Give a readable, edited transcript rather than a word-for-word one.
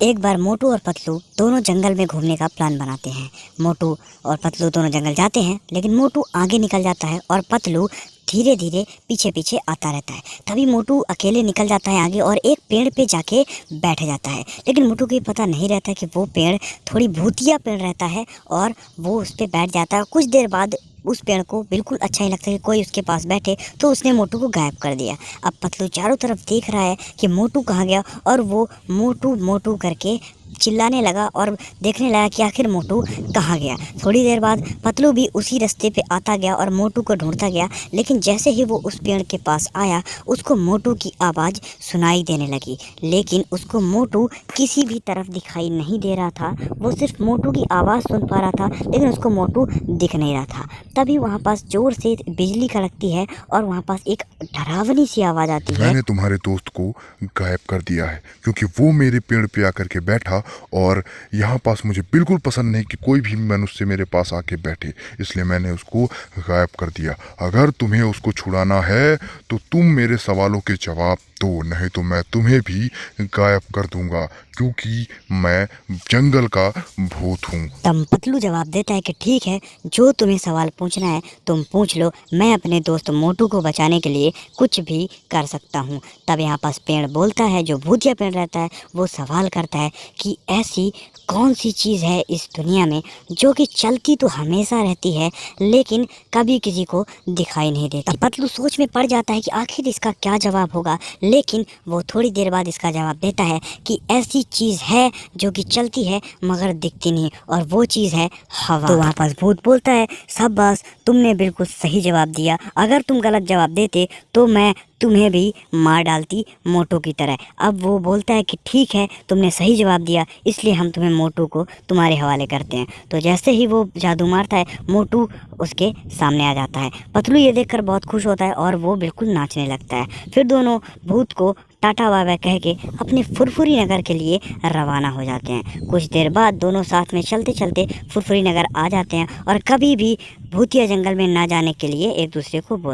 एक बार मोटू और पतलू दोनों जंगल में घूमने का प्लान बनाते हैं। मोटू और पतलू दोनों जंगल जाते हैं, लेकिन मोटू आगे निकल जाता है और पतलू धीरे धीरे पीछे पीछे आता रहता है। तभी मोटू अकेले निकल जाता है आगे और एक पेड़ पे जाके बैठ जाता है। लेकिन मोटू को ये पता नहीं रहता कि वो पेड़ थोड़ी भूतिया पेड़ रहता है और वो उस पर बैठ जाता है। कुछ देर बाद उस पेड़ को बिल्कुल अच्छा नहीं लगता कि कोई उसके पास बैठे, तो उसने मोटू को गायब कर दिया। अब पतलू चारों तरफ देख रहा है कि मोटू कहाँ गया और वो मोटू मोटू करके चिल्लाने लगा और देखने लगा कि आखिर मोटू कहाँ गया। थोड़ी देर बाद पतलू भी उसी रास्ते पे आता गया और मोटू को ढूंढता गया, लेकिन जैसे ही वो उस पेड़ के पास आया उसको मोटू की आवाज़ सुनाई देने लगी, लेकिन उसको मोटू किसी भी तरफ दिखाई नहीं दे रहा था। वो सिर्फ मोटू की आवाज़ सुन पा रहा था, लेकिन उसको मोटू दिख नहीं रहा था। तभी वहाँ पास जोर से बिजली कड़कती है और वहाँ पास एक डरावनी सी आवाज़ आती है। मैंने तुम्हारे दोस्त को गायब कर दिया है क्योंकि वो मेरे पेड़ पे आकर के बैठा और यहाँ पास मुझे बिल्कुल पसंद नहीं कि कोई भी मनुष्य मेरे पास आके बैठे, इसलिए मैंने उसको गायब कर दिया। अगर तुम्हें उसको छुड़ाना है तो तुम मेरे सवालों के जवाब दो, नहीं तो मैं तुम्हें भी गायब कर दूंगा क्योंकि मैं जंगल का भूत हूँ। तब पतलू जवाब देता है कि ठीक है, जो तुम्हें सवाल पूछना है तुम पूछ लो, मैं अपने दोस्त मोटू को बचाने के लिए कुछ भी कर सकता हूँ। तब यहाँ पास पेड़ बोलता है, जो भूतिया पेड़ रहता है, वो सवाल करता है कि ऐसी कौन सी चीज़ है इस दुनिया में जो कि चलती तो हमेशा रहती है लेकिन कभी किसी को दिखाई नहीं देती। पतलू सोच में पड़ जाता है कि आखिर इसका क्या जवाब होगा, लेकिन वो थोड़ी देर बाद इसका जवाब देता है कि ऐसी चीज़ है जो कि चलती है मगर दिखती नहीं, और वो चीज़ है हवा। तो वहाँ पास भूत बोलता है, शाबाश, तुमने बिल्कुल सही जवाब दिया। अगर तुम गलत जवाब देते तो मैं तुम्हें भी मार डालती मोटू की तरह। अब वो बोलता है कि ठीक है, तुमने सही जवाब दिया, इसलिए हम तुम्हें मोटू को तुम्हारे हवाले करते हैं। तो जैसे ही वो जादू मारता है, मोटू उसके सामने आ जाता है। पतलू ये देखकर बहुत खुश होता है और वो बिल्कुल नाचने लगता है। फिर दोनों भूत को टाटा बाय बाय कह के अपने फुरफुरी नगर के लिए रवाना हो जाते हैं। कुछ देर बाद दोनों साथ में चलते चलते फुरफुरी नगर आ जाते हैं और कभी भी भूतिया जंगल में ना जाने के लिए एक दूसरे को बोल